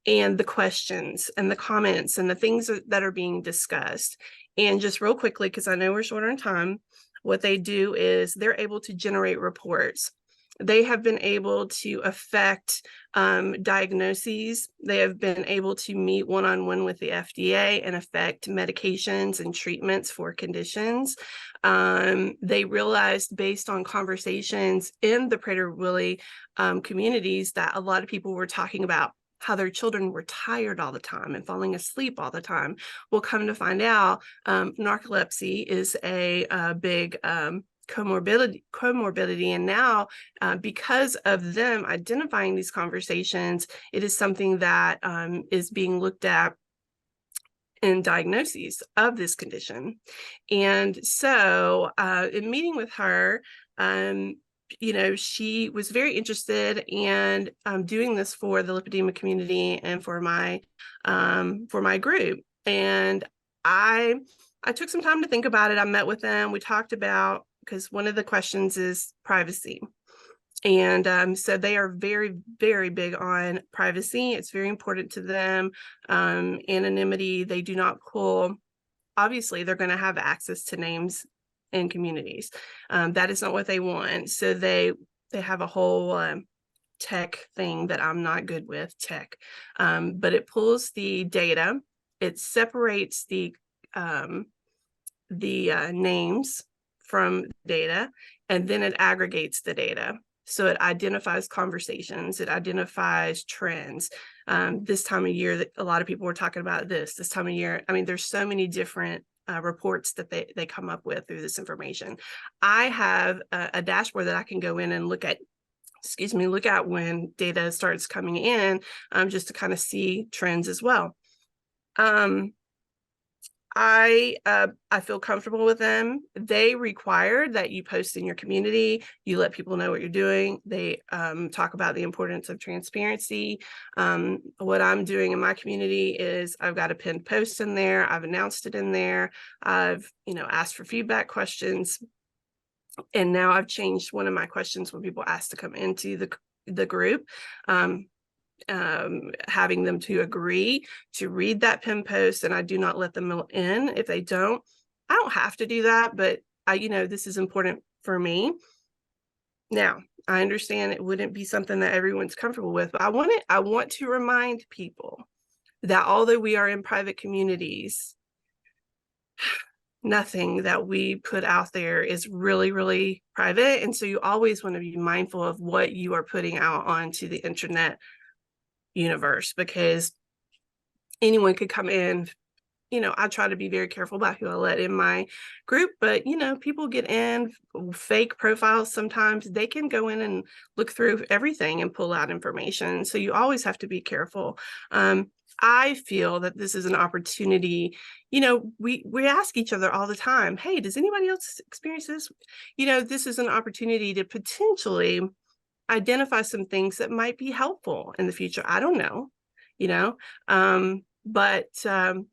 and the questions and the comments and the things that are being discussed. And just real quickly, because I know we're short on time, what they do is they're able to generate reports. They have been able to affect diagnoses. They have been able to meet one-on-one with the FDA and affect medications and treatments for conditions. They realized based on conversations in the Prader-Willi communities that a lot of people were talking about how their children were tired all the time and falling asleep all the time. Well, come to find out, narcolepsy is a big comorbidity. And now, because of them identifying these conversations, it is something that is being looked at and diagnoses of this condition. And so in meeting with her, you know, she was very interested in doing this for the lipedema community and for my group. And I took some time to think about it. I met with them. We talked about, because one of the questions is privacy. And so they are very, very big on privacy. It's very important to them. Anonymity, they do not pull. Obviously, they're going to have access to names in communities. That is not what they want. So they have a whole tech thing that I'm not good with, tech. But it pulls the data. It separates the names from data, and then it aggregates the data. So it identifies conversations, it identifies trends. This time of year, that a lot of people were talking about this time of year. I mean, there's so many different reports that they come up with through this information. I have a dashboard that I can go in and look at when data starts coming in, just to kind of see trends as well. I feel comfortable with them. They require that you post in your community, you let people know what you're doing. They talk about the importance of transparency. What I'm doing in my community is I've got a pinned post in there. I've announced it in there. I've, you know, asked for feedback questions. And now I've changed one of my questions when people ask to come into the group. Having them to agree to read that pin post, and I do not let them in if they don't. I don't have to do that, but you know, this is important for me. Now, I understand it wouldn't be something that everyone's comfortable with, but I want to remind people that although we are in private communities, nothing that we put out there is really, really private. And so you always want to be mindful of what you are putting out onto the internet universe, because anyone could come in. You know, I try to be very careful about who I let in my group, but you know, people get in fake profiles. Sometimes they can go in and look through everything and pull out information. So you always have to be careful. I feel that this is an opportunity. You know, we ask each other all the time, hey, does anybody else experience this? You know, this is an opportunity to potentially identify some things that might be helpful in the future. I don't know, you know,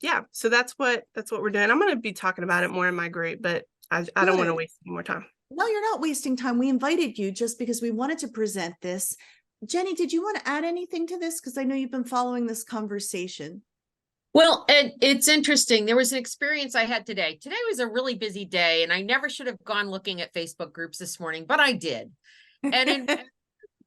yeah, so that's what we're doing. I'm going to be talking about it more in my group, but I don't want to waste any more time. No, you're not wasting time. We invited you just because we wanted to present this. Jenny, did you want to add anything to this? Because I know you've been following this conversation. Well, it's interesting. There was an experience I had today. Today was a really busy day, and I never should have gone looking at Facebook groups this morning, but I did. And in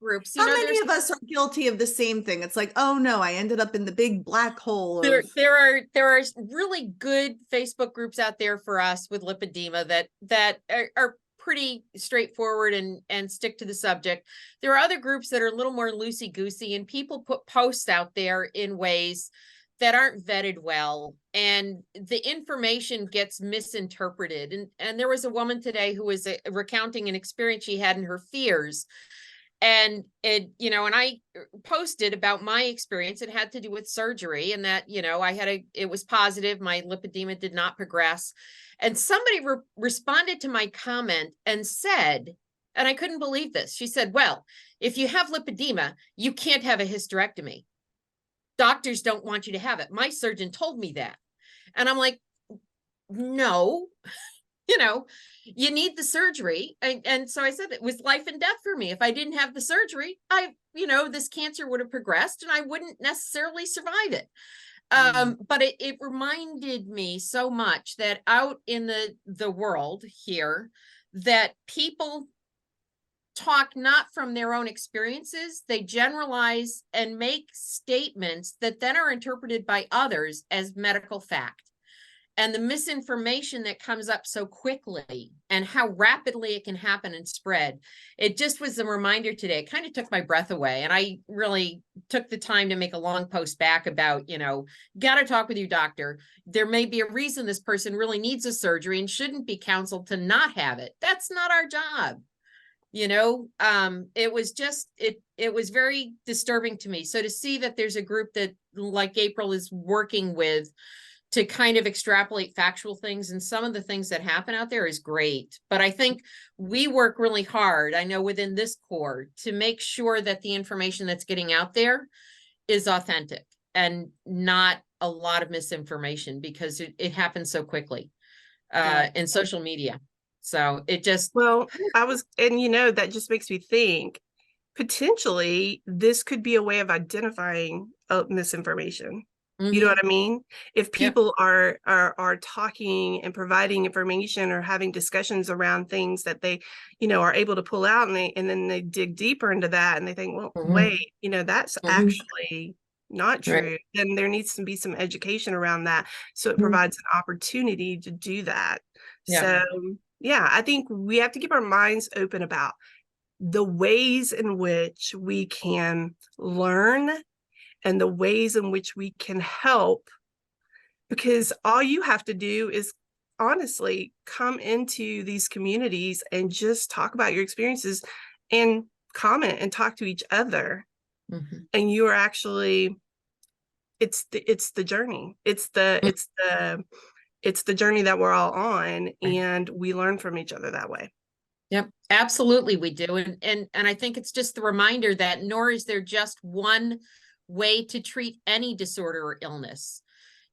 groups, how many of us are guilty of the same thing? It's like, oh no, I ended up in the big black hole. There are really good Facebook groups out there for us with lipedema that are pretty straightforward and stick to the subject. There are other groups that are a little more loosey-goosey, and people put posts out there in ways that aren't vetted well, and the information gets misinterpreted. And there was a woman today who was recounting an experience she had in her fears. And it, you know, and I posted about my experience. It had to do with surgery, and that, you know, it was positive. My lipedema did not progress. And somebody responded to my comment and said, and I couldn't believe this. She said, well, if you have lipedema, you can't have a hysterectomy. Doctors don't want you to have it. My surgeon told me that. And I'm like, no. You know, you need the surgery. And so I said it was life and death for me. If I didn't have the surgery, this cancer would have progressed and I wouldn't necessarily survive it. But it reminded me so much that out in the world here, that people talk not from their own experiences. They generalize and make statements that then are interpreted by others as medical fact. And the misinformation that comes up so quickly and how rapidly it can happen and spread. It just was a reminder today. It kind of took my breath away. And I really took the time to make a long post back about, you know, got to talk with your doctor. There may be a reason this person really needs a surgery and shouldn't be counseled to not have it. That's not our job. You know, it was just, it was very disturbing to me. So to see that there's a group that, like April is working with, to kind of extrapolate factual things, and some of the things that happen out there is great. But I think we work really hard, I know within this core, to make sure that the information that's getting out there is authentic and not a lot of misinformation, because it happens so quickly in social media. So it just, well, that just makes me think potentially this could be a way of identifying misinformation. You know what I mean? If people are talking and providing information or having discussions around things that they, are able to pull out, and then they dig deeper into that and they think, well, wait, that's actually not true. Then there needs to be some education around that. So it provides an opportunity to do that. So yeah, I think we have to keep our minds open about the ways in which we can learn and the ways in which we can help, because all you have to do is honestly come into these communities and just talk about your experiences and comment and talk to each other. And you are actually, it's the journey. It's the journey that we're all on, and we learn from each other that way. Yep, absolutely we do. And I think it's just the reminder that nor is there just one way to treat any disorder or illness.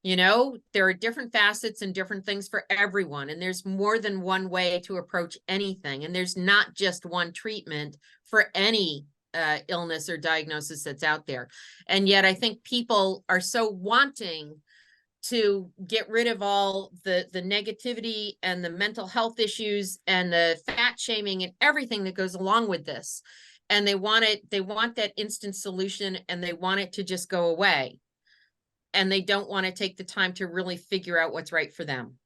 There are different facets and different things for everyone, and there's more than one way to approach anything. And there's not just one treatment for any illness or diagnosis that's out there. And yet I think people are so wanting to get rid of all the negativity and the mental health issues and the fat shaming and everything that goes along with this. And they want that instant solution, and they want it to just go away. And they don't want to take the time to really figure out what's right for them.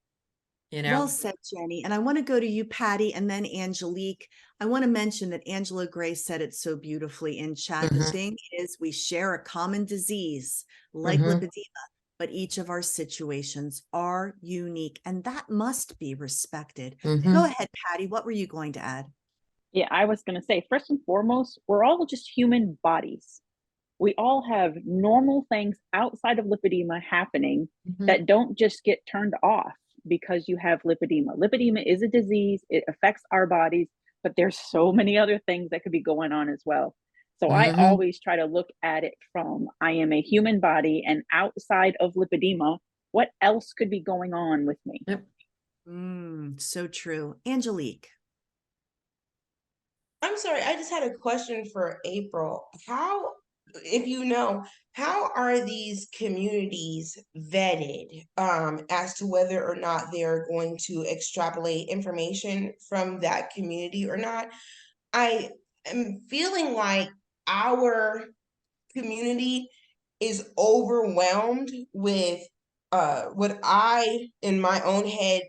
Well said, Jenny. And I want to go to you, Pattie, and then Angelique. I want to mention that Angela Gray said it so beautifully in chat. The thing is, we share a common disease like lipedema, but each of our situations are unique, and that must be respected. Go ahead, Pattie. What were you going to add? Yeah, I was going to say, first and foremost, we're all just human bodies. We all have normal things outside of lipedema happening that don't just get turned off because you have lipedema. Lipedema is a disease. It affects our bodies, but there's so many other things that could be going on as well. So I always try to look at it from, I am a human body, and outside of lipedema, what else could be going on with me? So true. Angelique. I'm sorry, I just had a question for April. How are these communities vetted as to whether or not they're going to extrapolate information from that community or not? I am feeling like our community is overwhelmed with what I, in my own head,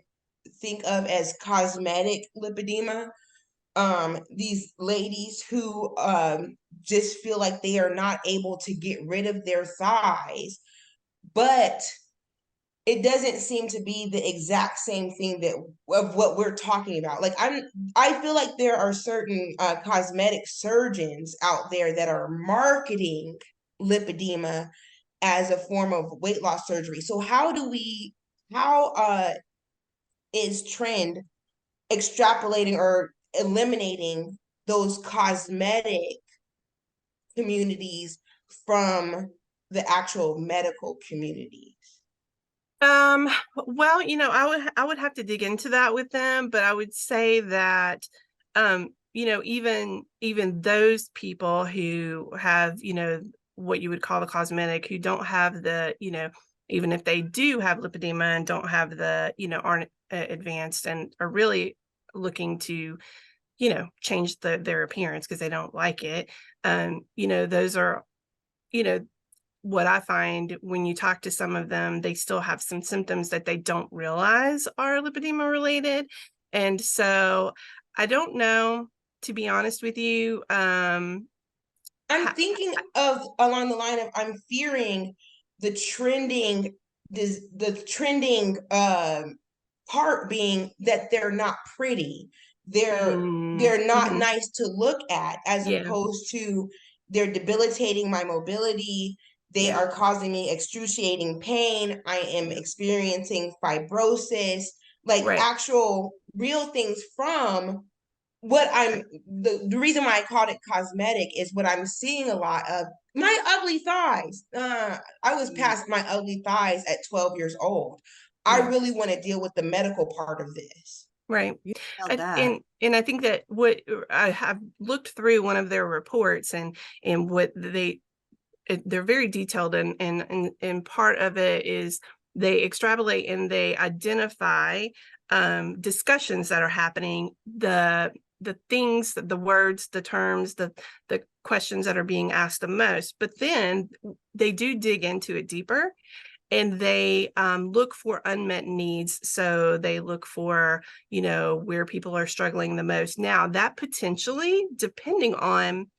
think of as cosmetic lipedema. These ladies who just feel like they are not able to get rid of their thighs, but it doesn't seem to be the exact same thing of what we're talking about. Like I feel like there are certain cosmetic surgeons out there that are marketing lipedema as a form of weight loss surgery. So how is Trend extrapolating or eliminating those cosmetic communities from the actual medical communities? Well, I would have to dig into that with them, but I would say that even those people who have, what you would call the cosmetic, who don't have the, even if they do have lipedema and don't have the, aren't advanced and are really looking to, change their appearance because they don't like it. Those are, what I find when you talk to some of them, they still have some symptoms that they don't realize are lipedema related. And so I don't know, to be honest with you. I'm thinking of along the line of, I'm fearing the trending part being that they're not pretty. They're not nice to look at, as opposed to they're debilitating my mobility. They are causing me excruciating pain. I am experiencing fibrosis, like Right. actual real things from what I'm, the reason why I called it cosmetic is what I'm seeing a lot of. My ugly thighs. I was past my ugly thighs at 12 years old. I really want to deal with the medical part of this. Right. You nailed that. And I think that what I have looked through one of their reports, and what they're very detailed, and part of it is they extrapolate and they identify discussions that are happening, the things, the words, the terms, the questions that are being asked the most. But then they do dig into it deeper, and they look for unmet needs. So they look for, where people are struggling the most. Now, that potentially, depending on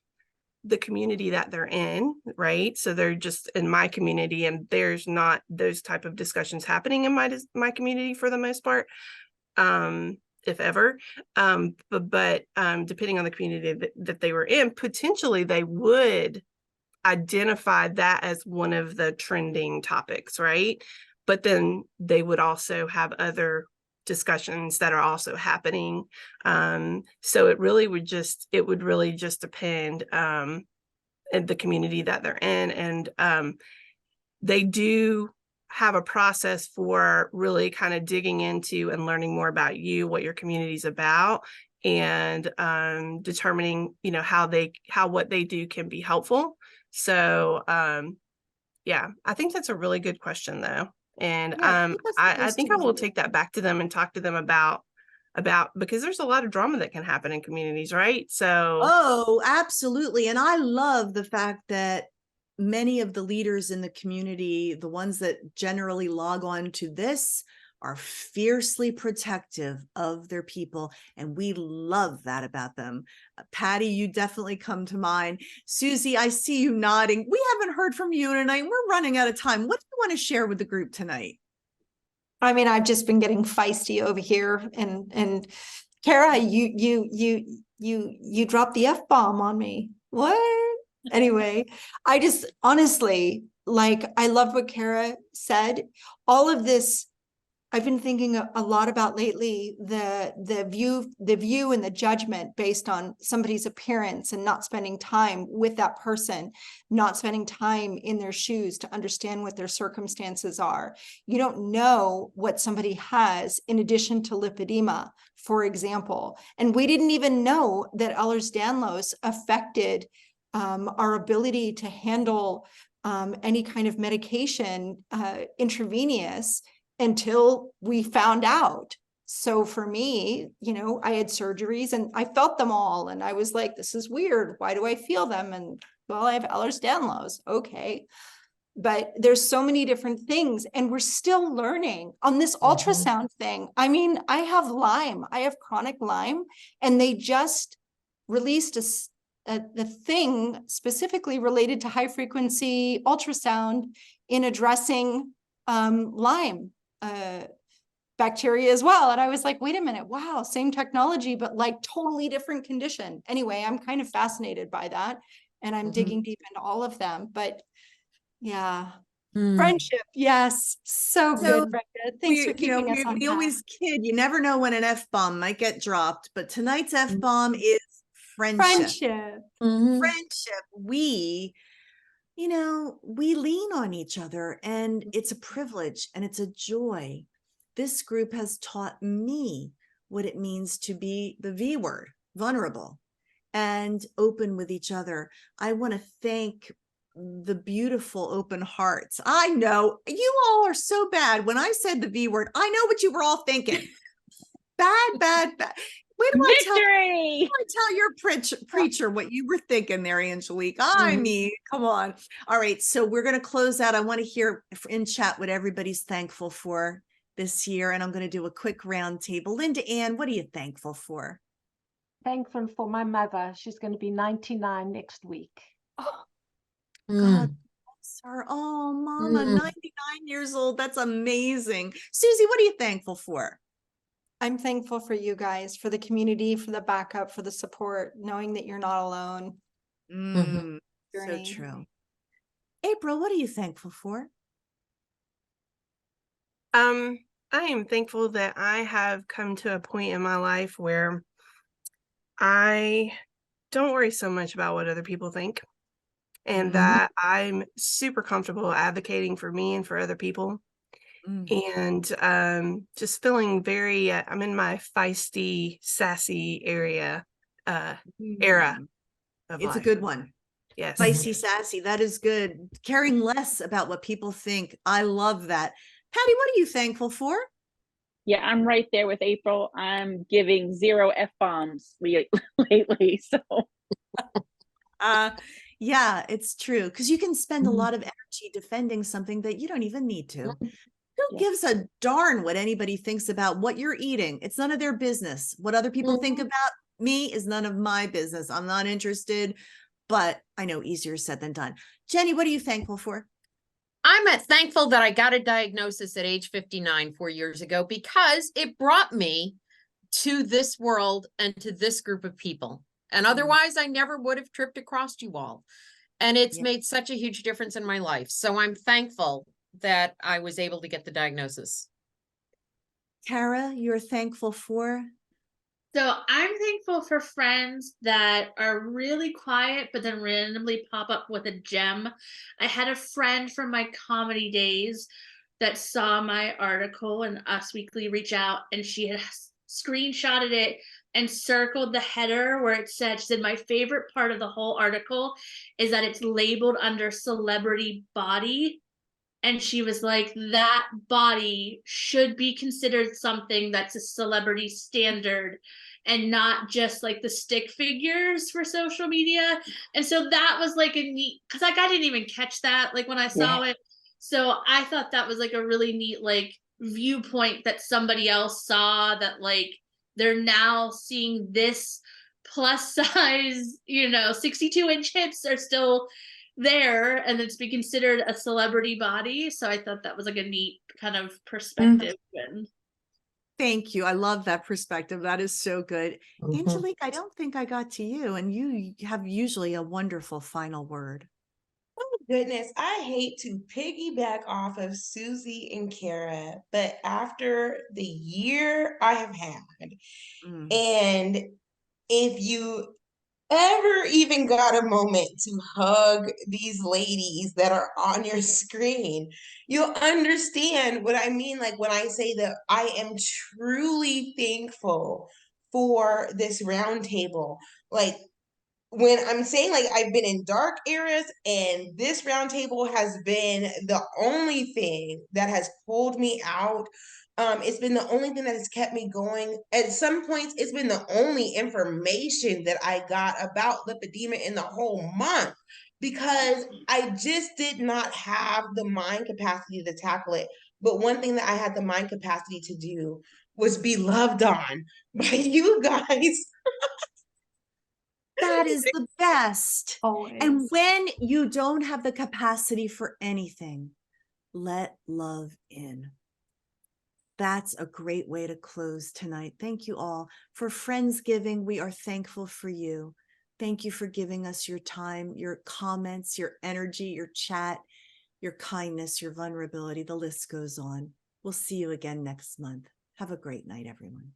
the community that they're in, right? So they're just in my community, and there's not those type of discussions happening in my community for the most part, if ever. But depending on the community that they were in, potentially they would identify that as one of the trending topics, right? But then they would also have other discussions that are also happening. So it would really just depend in the community that they're in. And they do have a process for really kind of digging into and learning more about you, what your community is about, and determining, how what they do can be helpful. So yeah, I think that's a really good question though. And I think I will take that back to them and talk to them about, because there's a lot of drama that can happen in communities, right? So Oh, absolutely. And I love the fact that many of the leaders in the community, the ones that generally log on to this, are fiercely protective of their people. And we love that about them. Pattie, you definitely come to mind. Siouxsie, I see you nodding. We haven't heard from you tonight. We're running out of time. What do you want to share with the group tonight? I mean, I've just been getting feisty over here, and Cara, you dropped the F-bomb on me. What? Anyway, I just honestly, I loved what Cara said. All of this, I've been thinking a lot about lately, the view and the judgment based on somebody's appearance, and not spending time with that person, not spending time in their shoes to understand what their circumstances are. You don't know what somebody has in addition to lipedema, for example. And we didn't even know that Ehlers-Danlos affected our ability to handle any kind of medication intravenous until we found out. So for me, I had surgeries and I felt them all. And I was like, this is weird. Why do I feel them? And well, I have Ehlers-Danlos. Okay. But there's so many different things, and we're still learning on this ultrasound thing. I mean, I have Lyme, I have chronic Lyme, and they just released the thing specifically related to high frequency ultrasound in addressing Lyme bacteria as well. And I was like, wait a minute, wow, same technology, but totally different condition. Anyway, I'm kind of fascinated by that, and I'm digging deep into all of them. But yeah, friendship, yes, so good, Brenda. Thanks for keeping us on we path. always kid, you never know when an F-bomb might get dropped, but tonight's F-bomb is friendship. Friendship. We lean on each other, and it's a privilege and it's a joy. This group has taught me what it means to be the V word, vulnerable and open with each other. I want to thank the beautiful open hearts. I know you all are so bad. When I said the V word, I know what you were all thinking. Bad. Wait till I tell your preacher what you were thinking there, Angelique. I mean, come on. All right, so we're going to close out. I want to hear in chat what everybody's thankful for this year, and I'm going to do a quick round table. Linda Ann, what are you thankful for? Thankful for my mother. She's going to be 99 next week. Oh, God bless her. Oh, Mama, 99 years old. That's amazing. Siouxsie, what are you thankful for? I'm thankful for you guys, for the community, for the backup, for the support, knowing that you're not alone. So true. April, what are you thankful for? I am thankful that I have come to a point in my life where I don't worry so much about what other people think, and that I'm super comfortable advocating for me and for other people. And just feeling very, I'm in my feisty, sassy era of It's a life. good one. Yes. Feisty, sassy. That is good. Caring less about what people think. I love that. Pattie, what are you thankful for? Yeah, I'm right there with April. I'm giving 0 F-bombs lately. So Yeah, it's true. Because you can spend a lot of energy defending something that you don't even need to. Who gives a darn what anybody thinks about what you're eating? It's none of their business. What other people think about me is none of my business. I'm not interested, but I know easier said than done. Jenny, what are you thankful for? I'm thankful that I got a diagnosis at age 59 4 years ago, because it brought me to this world and to this group of people. And otherwise, I never would have tripped across you all. And it's made such a huge difference in my life. So I'm thankful that I was able to get the diagnosis. Cara, you're thankful for? So I'm thankful for friends that are really quiet, but then randomly pop up with a gem. I had a friend from my comedy days that saw my article in Us Weekly reach out, and she had screenshotted it and circled the header where it said, she said, my favorite part of the whole article is that it's labeled under celebrity body. And she was like, that body should be considered something that's a celebrity standard and not just like the stick figures for social media. And so that was like a neat, because like I didn't even catch that like when I saw it. So I thought that was like a really neat like viewpoint that somebody else saw, that like they're now seeing this plus size, 62-inch hips are still there, and it's be considered a celebrity body. So I thought that was like a neat kind of perspective. Thank you. I love that perspective. That is so good. Angelique, I don't think I got to you, and you have usually a wonderful final word. Oh goodness, I hate to piggyback off of Siouxsie and Cara, but after the year I have had, and if you ever even got a moment to hug these ladies that are on your screen, you'll understand what I mean. Like when I say that I am truly thankful for this roundtable. Like when I'm saying like I've been in dark eras, and this roundtable has been the only thing that has pulled me out. It's been the only thing that has kept me going. At some points, it's been the only information that I got about lipedema in the whole month, because I just did not have the mind capacity to tackle it. But one thing that I had the mind capacity to do was be loved on by you guys. That is the best. Always. And when you don't have the capacity for anything, let love in. That's a great way to close tonight. Thank you all for Friendsgiving. We are thankful for you. Thank you for giving us your time, your comments, your energy, your chat, your kindness, your vulnerability. The list goes on. We'll see you again next month. Have a great night, everyone.